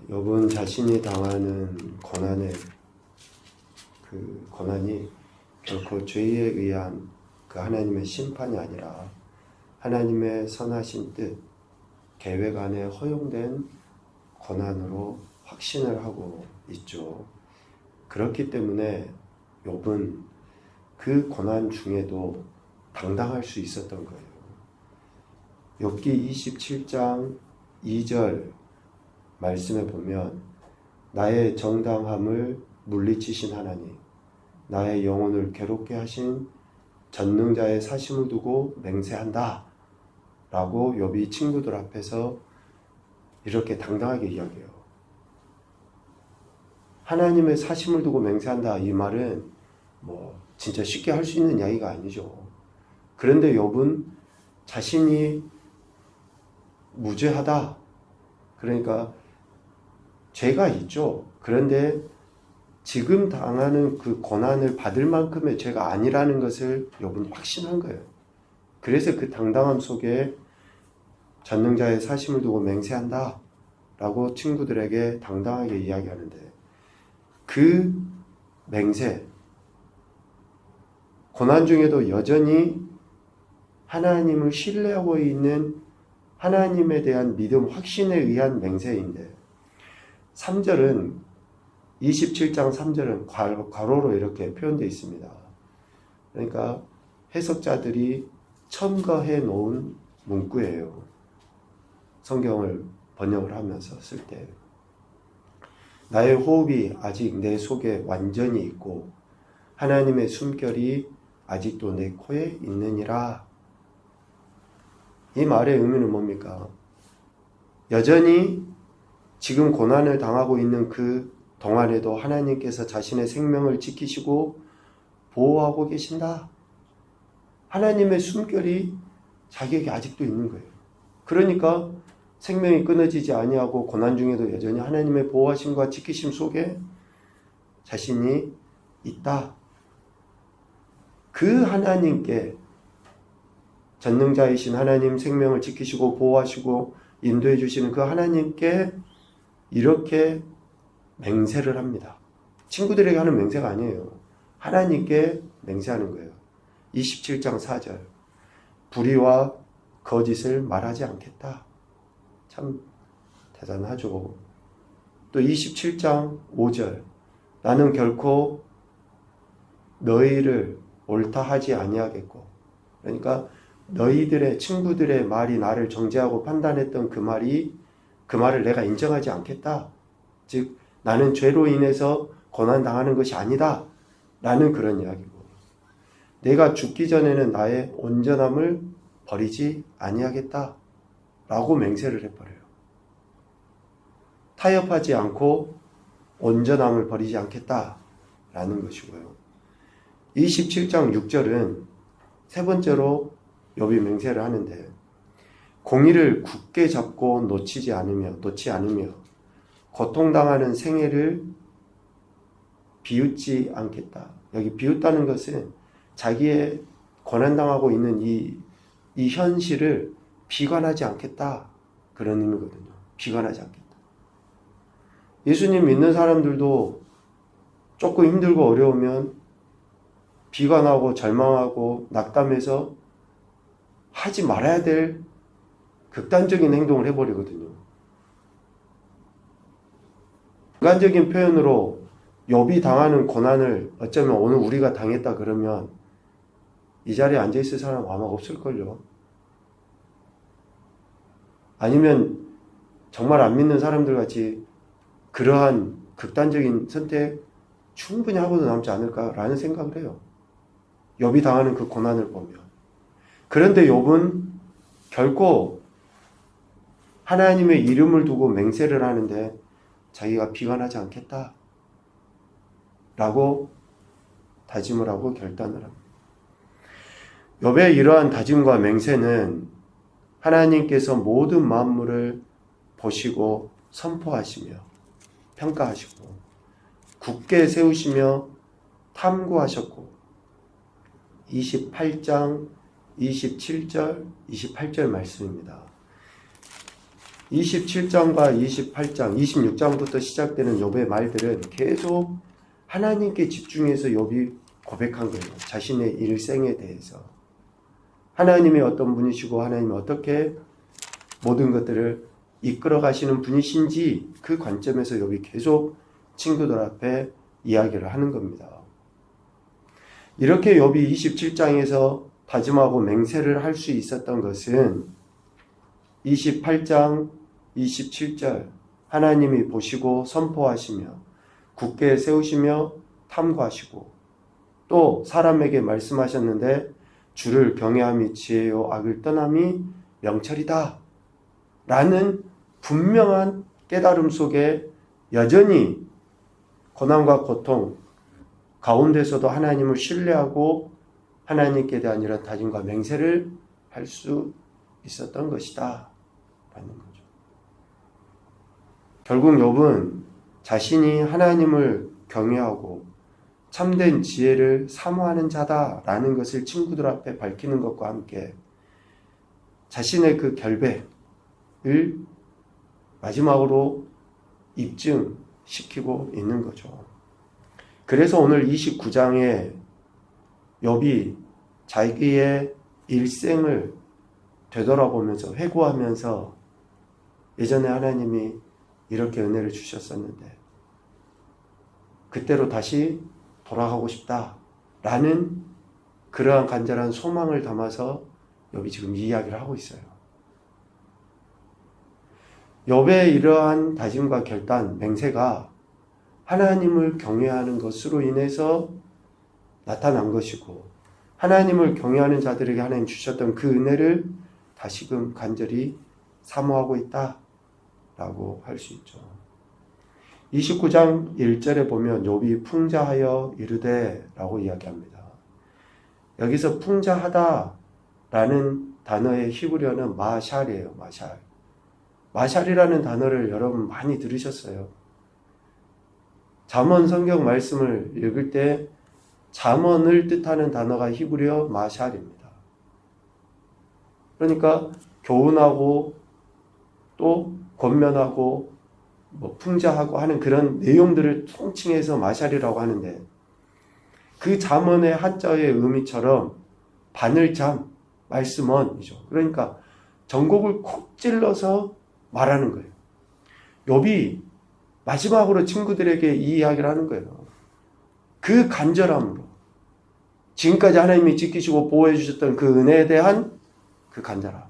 욥은 자신이 당하는 고난의 그 고난이 결코 죄에 의한 그 하나님의 심판이 아니라 하나님의 선하신 뜻, 계획 안에 허용된 고난으로 확신을 하고 있죠. 그렇기 때문에 욥은 그 고난 중에도 당당할 수 있었던 거예요. 욥기 27장 2절 말씀에 보면 나의 정당함을 물리치신 하나님, 나의 영혼을 괴롭게 하신 전능자의 사심을 두고 맹세한다 라고 욥이 친구들 앞에서 이렇게 당당하게 이야기해요. 하나님의 사심을 두고 맹세한다, 이 말은 진짜 쉽게 할 수 있는 이야기가 아니죠. 그런데 욥은 자신이 무죄하다, 그러니까 죄가 있죠. 그런데 지금 당하는 그 고난을 받을 만큼의 죄가 아니라는 것을 욥은 확신한 거예요. 그래서 그 당당함 속에 전능자의 사심을 두고 맹세한다 라고 친구들에게 당당하게 이야기하는데, 그 맹세, 고난 중에도 여전히 하나님을 신뢰하고 있는 하나님에 대한 믿음, 확신에 의한 맹세인데, 3절은 27장 3절은 괄호로 이렇게 표현되어 있습니다. 그러니까 해석자들이 첨가해 놓은 문구예요. 성경을 번역을 하면서 쓸 때. 나의 호흡이 아직 내 속에 완전히 있고 하나님의 숨결이 아직도 내 코에 있느니라. 이 말의 의미는 뭡니까? 여전히 지금 고난을 당하고 있는 그 동안에도 하나님께서 자신의 생명을 지키시고 보호하고 계신다. 하나님의 숨결이 자기에게 아직도 있는 거예요. 그러니까 생명이 끊어지지 아니하고 고난 중에도 여전히 하나님의 보호하심과 지키심 속에 자신이 있다. 그 하나님께, 전능자이신 하나님, 생명을 지키시고 보호하시고 인도해 주시는 그 하나님께 이렇게 맹세를 합니다. 친구들에게 하는 맹세가 아니에요. 하나님께 맹세하는 거예요. 27장 4절 불의와 거짓을 말하지 않겠다. 참 대단하죠. 또 27장 5절 나는 결코 너희를 옳다 하지 아니하겠고, 그러니까 너희들의 친구들의 말이 나를 정죄하고 판단했던 그 말을 내가 인정하지 않겠다. 즉 나는 죄로 인해서 고난당하는 것이 아니다 라는 그런 이야기고, 내가 죽기 전에는 나의 온전함을 버리지 아니하겠다 라고 맹세를 해버려요. 타협하지 않고 온전함을 버리지 않겠다 라는 것이고요. 27장 6절은 세 번째로 욥이 맹세를 하는데, 공의를 굳게 잡고 놓지 않으며 고통당하는 생애를 비웃지 않겠다. 여기 비웃다는 것은 자기의 고난당하고 있는 이 현실을 비관하지 않겠다, 그런 의미거든요. 비관하지 않겠다. 예수님 믿는 사람들도 조금 힘들고 어려우면 비관하고 절망하고 낙담해서 하지 말아야 될 극단적인 행동을 해버리거든요. 인간적인 표현으로 욥이 당하는 고난을 어쩌면 오늘 우리가 당했다 그러면 이 자리에 앉아있을 사람 아마 없을걸요. 아니면 정말 안 믿는 사람들 같이 그러한 극단적인 선택 충분히 하고도 남지 않을까라는 생각을 해요. 욥이 당하는 그 고난을 보면. 그런데 욥은 결코 하나님의 이름을 두고 맹세를 하는데 자기가 비관하지 않겠다 라고 다짐을 하고 결단을 합니다. 욥의 이러한 다짐과 맹세는 하나님께서 모든 만물을 보시고 선포하시며 평가하시고 굳게 세우시며 탐구하셨고, 28장 27절 28절 말씀입니다. 27장과 28장, 26장부터 시작되는 욥의 말들은 계속 하나님께 집중해서 욥이 고백한 거예요. 자신의 일생에 대해서. 하나님이 어떤 분이시고 하나님이 어떻게 모든 것들을 이끌어 가시는 분이신지 그 관점에서 욥이 계속 친구들 앞에 이야기를 하는 겁니다. 이렇게 욥이 27장에서 다짐하고 맹세를 할 수 있었던 것은 28장 27절 하나님이 보시고 선포하시며 굳게 세우시며 탐구하시고 또 사람에게 말씀하셨는데 주를 경외함이 지혜요 악을 떠남이 명철이다 라는 분명한 깨달음 속에 여전히 고난과 고통 가운데서도 하나님을 신뢰하고 하나님께 대한 이런 다짐과 맹세를 할 수 있었던 것이다 라는 거죠. 결국 욥은 자신이 하나님을 경외하고 참된 지혜를 사모하는 자다라는 것을 친구들 앞에 밝히는 것과 함께 자신의 그 결백을 마지막으로 입증시키고 있는 거죠. 그래서 오늘 29장에 욥이 자기의 일생을 되돌아보면서 회고하면서 예전에 하나님이 이렇게 은혜를 주셨었는데 그때로 다시 돌아가고 싶다라는 그러한 간절한 소망을 담아서 욥이 지금 이 이야기를 하고 있어요. 욥의 이러한 다짐과 결단, 맹세가 하나님을 경외하는 것으로 인해서 나타난 것이고 하나님을 경외하는 자들에게 하나님 주셨던 그 은혜를 다시금 간절히 사모하고 있다라고 할 수 있죠. 29장 1절에 보면 욥이 풍자하여 이르되 라고 이야기합니다. 여기서 풍자하다 라는 단어의 히브리어는 마샬이에요. 마샬. 마샬이라는 단어를 여러분 많이 들으셨어요. 잠언 성경 말씀을 읽을 때 잠언을 뜻하는 단어가 히브리어 마샬입니다. 그러니까 교훈하고 또 권면하고 풍자하고 하는 그런 내용들을 통칭해서 마샬이라고 하는데 그 잠언의 한자의 의미처럼 바늘잠, 말씀언이죠. 그러니까 전곡을 콕 찔러서 말하는 거예요. 욥이 마지막으로 친구들에게 이 이야기를 하는 거예요. 그 간절함으로 지금까지 하나님이 지키시고 보호해 주셨던 그 은혜에 대한 그 간절함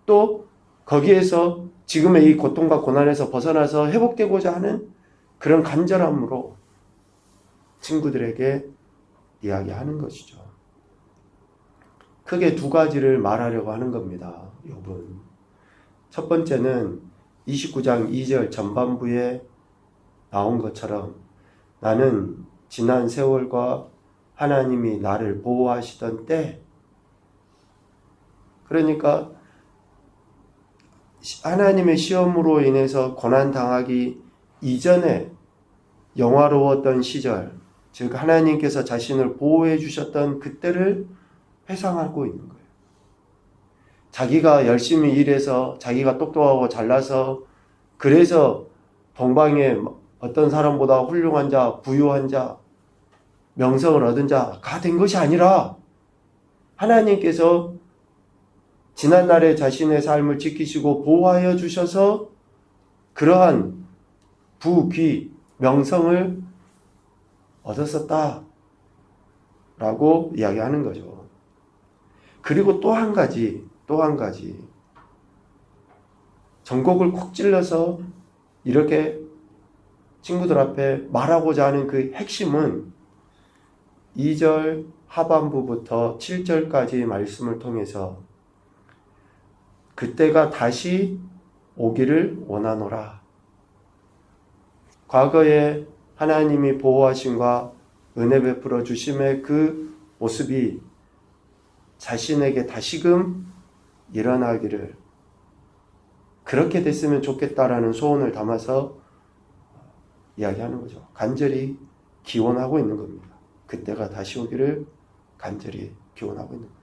또 거기에서 지금의 이 고통과 고난에서 벗어나서 회복되고자 하는 그런 간절함으로 친구들에게 이야기하는 것이죠. 크게 두 가지를 말하려고 하는 겁니다. 욥은. 첫 번째는 29장 2절 전반부에 나온 것처럼 나는 지난 세월과 하나님이 나를 보호하시던 때 그러니까 하나님의 시험으로 인해서 고난당하기 이전에 영화로웠던 시절 즉 하나님께서 자신을 보호해 주셨던 그때를 회상하고 있는 거예요. 자기가 열심히 일해서 자기가 똑똑하고 잘나서 그래서 동방에 어떤 사람보다 훌륭한 자, 부유한 자, 명성을 얻은 자가 된 것이 아니라 하나님께서 지난날에 자신의 삶을 지키시고 보호하여 주셔서 그러한 부, 귀, 명성을 얻었었다 라고 이야기하는 거죠. 그리고 또 한 가지 전곡을 콕 찔러서 이렇게 친구들 앞에 말하고자 하는 그 핵심은 2절 하반부부터 7절까지 말씀을 통해서 그때가 다시 오기를 원하노라. 과거에 하나님이 보호하심과 은혜 베풀어 주심의 그 모습이 자신에게 다시금 일어나기를 그렇게 됐으면 좋겠다라는 소원을 담아서 이야기하는 거죠. 간절히 기원하고 있는 겁니다. 그때가 다시 오기를 간절히 기원하고 있는 거예요.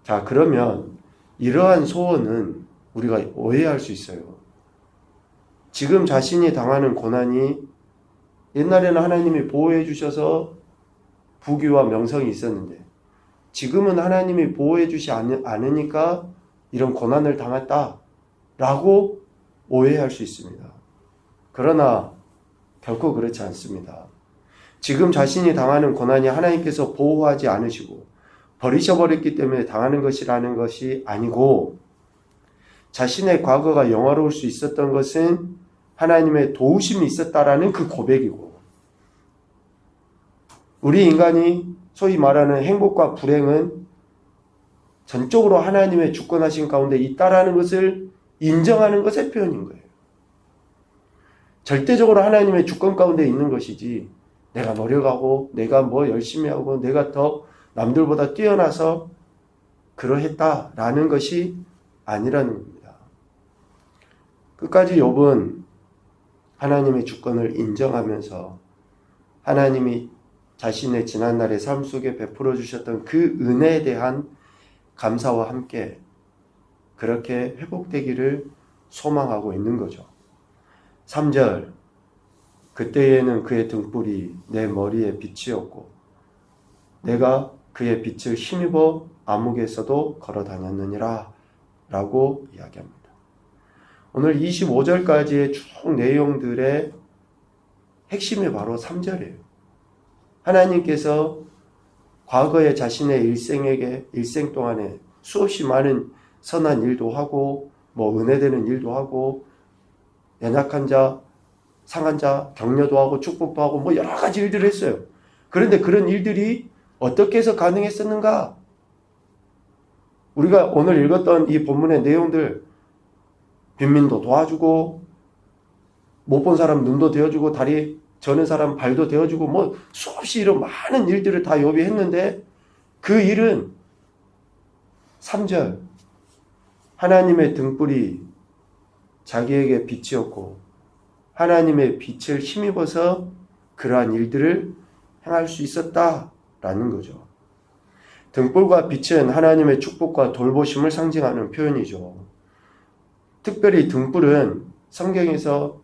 자, 그러면 이러한 소원은 우리가 오해할 수 있어요. 지금 자신이 당하는 고난이 옛날에는 하나님이 보호해 주셔서 부귀와 명성이 있었는데 지금은 하나님이 보호해 주지 않으니까 이런 고난을 당했다라고 오해할 수 있습니다. 그러나 결코 그렇지 않습니다. 지금 자신이 당하는 고난이 하나님께서 보호하지 않으시고 버리셔버렸기 때문에 당하는 것이라는 것이 아니고 자신의 과거가 영화로울 수 있었던 것은 하나님의 도우심이 있었다라는 그 고백이고 우리 인간이 소위 말하는 행복과 불행은 전적으로 하나님의 주권하신 가운데 있다라는 것을 인정하는 것의 표현인 거예요. 절대적으로 하나님의 주권 가운데 있는 것이지 내가 노력하고 내가 뭐 열심히 하고 내가 더 남들보다 뛰어나서 그러했다라는 것이 아니라는 겁니다. 끝까지 욥은 하나님의 주권을 인정하면서 하나님이 자신의 지난날의 삶 속에 베풀어 주셨던 그 은혜에 대한 감사와 함께 그렇게 회복되기를 소망하고 있는 거죠. 3절 그때에는 그의 등불이 내 머리에 빛이었고 내가 그의 빛을 힘입어 암흑에서도 걸어 다녔느니라 라고 이야기합니다. 오늘 25절까지의 쭉 내용들의 핵심이 바로 3절이에요. 하나님께서 과거에 자신의 일생 동안에 수없이 많은 선한 일도 하고 뭐 은혜되는 일도 하고 연약한 자, 상한 자 격려도 하고 축복도 하고 뭐 여러 가지 일들을 했어요. 그런데 그런 일들이 어떻게 해서 가능했었는가? 우리가 오늘 읽었던 이 본문의 내용들 빈민도 도와주고 못 본 사람 눈도 되어주고 다리 저는 사람 발도 되어주고 뭐 수없이 이런 많은 일들을 다 욥이 했는데 그 일은 3절 하나님의 등불이 자기에게 빛이었고 하나님의 빛을 힘입어서 그러한 일들을 행할 수 있었다라는 거죠. 등불과 빛은 하나님의 축복과 돌보심을 상징하는 표현이죠. 특별히 등불은 성경에서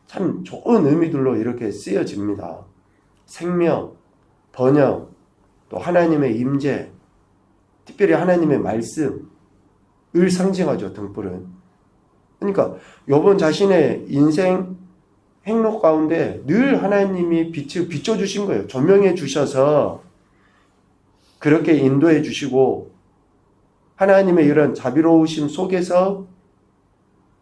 참 좋은 의미들로 이렇게 쓰여집니다. 생명, 번영, 또 하나님의 임재, 특별히 하나님의 말씀을 상징하죠. 등불은. 그러니까 욥은 자신의 인생 행로 가운데 늘 하나님이 빛을 비춰주신 거예요. 조명해 주셔서 그렇게 인도해 주시고 하나님의 이런 자비로우심 속에서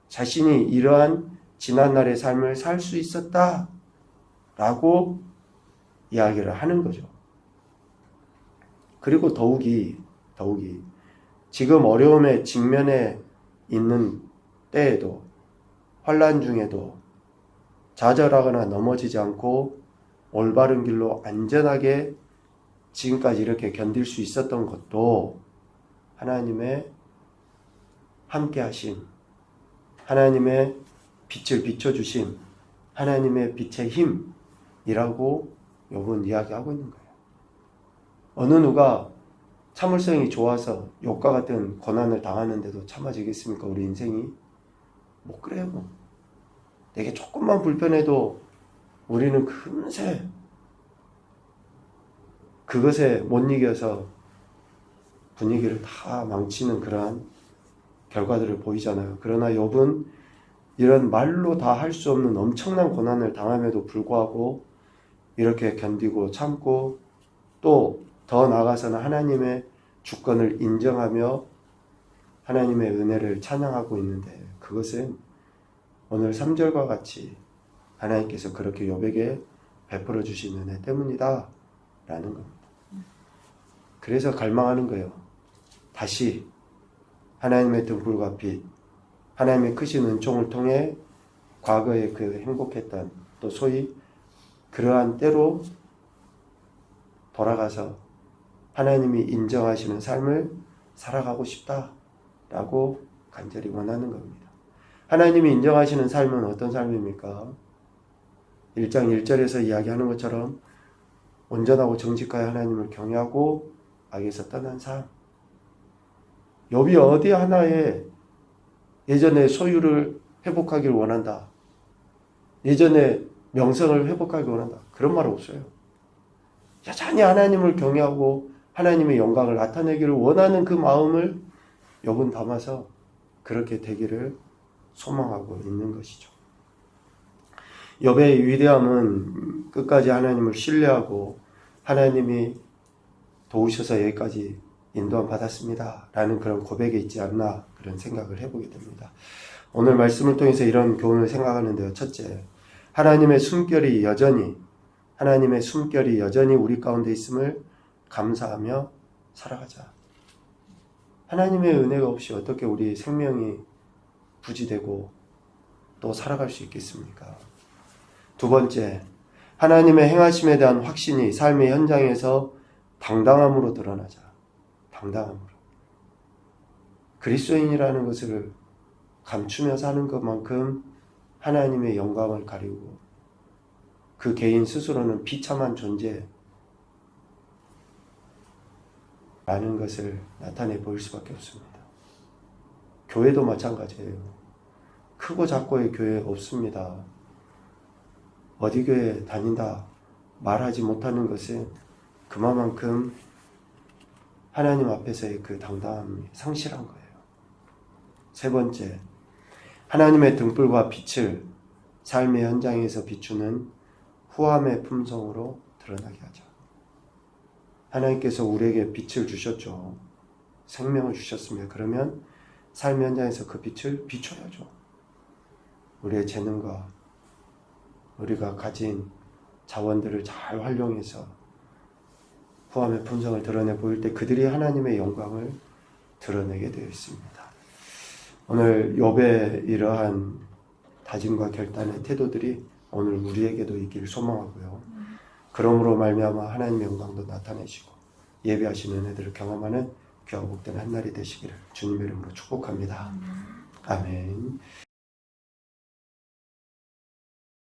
자신이 이러한 지난날의 삶을 살 수 있었다라고 이야기를 하는 거죠. 그리고 더욱이 지금 어려움에 직면해 있는 때에도 환난 중에도 좌절하거나 넘어지지 않고 올바른 길로 안전하게 지금까지 이렇게 견딜 수 있었던 것도 하나님의 함께 하심, 하나님의 빛을 비춰주심, 하나님의 빛의 힘이라고 욥은 이야기하고 있는 거예요. 어느 누가 참을성이 좋아서 욥과 같은 고난을 당하는데도 참아지겠습니까? 우리 인생이? 못 그래요. 뭐. 내게 조금만 불편해도 우리는 금세 그것에 못 이겨서 분위기를 다 망치는 그러한 결과들을 보이잖아요. 그러나 욥은 이런 말로 다 할 수 없는 엄청난 고난을 당함에도 불구하고 이렇게 견디고 참고 또 더 나아가서는 하나님의 주권을 인정하며 하나님의 은혜를 찬양하고 있는데 그것은 오늘 3절과 같이 하나님께서 그렇게 욥에게 베풀어 주신 은혜 때문이다 라는 겁니다. 그래서 갈망하는 거예요. 다시 하나님의 등불과 빛, 하나님의 크신 은총을 통해 과거에 그 행복했던 또 소위 그러한 때로 돌아가서 하나님이 인정하시는 삶을 살아가고 싶다라고 간절히 원하는 겁니다. 하나님이 인정하시는 삶은 어떤 삶입니까? 1장 1절에서 이야기하는 것처럼 온전하고 정직하여 하나님을 경외하고 악에서 떠난 삶. 욥이 어디 하나에 예전에 소유를 회복하기를 원한다. 예전에 명성을 회복하기 원한다. 그런 말 없어요. 여전히 하나님을 경외하고 하나님의 영광을 나타내기를 원하는 그 마음을 욥은 담아서 그렇게 되기를 소망하고 있는 것이죠. 욥의 위대함은 끝까지 하나님을 신뢰하고 하나님이 도우셔서 여기까지 인도함 받았습니다 라는 그런 고백에 있지 않나 그런 생각을 해보게 됩니다. 오늘 말씀을 통해서 이런 교훈을 생각하는데요. 첫째, 하나님의 숨결이 여전히 우리 가운데 있음을 감사하며 살아가자. 하나님의 은혜가 없이 어떻게 우리 생명이 부지되고 또 살아갈 수 있겠습니까? 두 번째, 하나님의 행하심에 대한 확신이 삶의 현장에서 당당함으로 드러나자. 당당함으로. 그리스도인이라는 것을 감추며 사는 것만큼 하나님의 영광을 가리고 그 개인 스스로는 비참한 존재라는 것을 나타내 보일 수밖에 없습니다. 교회도 마찬가지예요. 크고 작고의 교회 없습니다. 어디 교회 다닌다 말하지 못하는 것은 그만큼 하나님 앞에서의 그 당당함이 상실한 거예요. 세 번째, 하나님의 등불과 빛을 삶의 현장에서 비추는 후함의 품성으로 드러나게 하자. 하나님께서 우리에게 빛을 주셨죠. 생명을 주셨습니다. 그러면 삶의 현장에서 그 빛을 비춰야죠. 우리의 재능과 우리가 가진 자원들을 잘 활용해서 후함의 품성을 드러내 보일 때 그들이 하나님의 영광을 드러내게 되어 있습니다. 오늘 욥의 이러한 다짐과 결단의 태도들이 오늘 우리에게도 있기를 소망하고요. 그러므로 말미암아 하나님의 영광도 나타내시고 예배하시는 은혜들을 경험하는 귀하고 복된 한 날이 되시기를 주님의 이름으로 축복합니다. 아멘.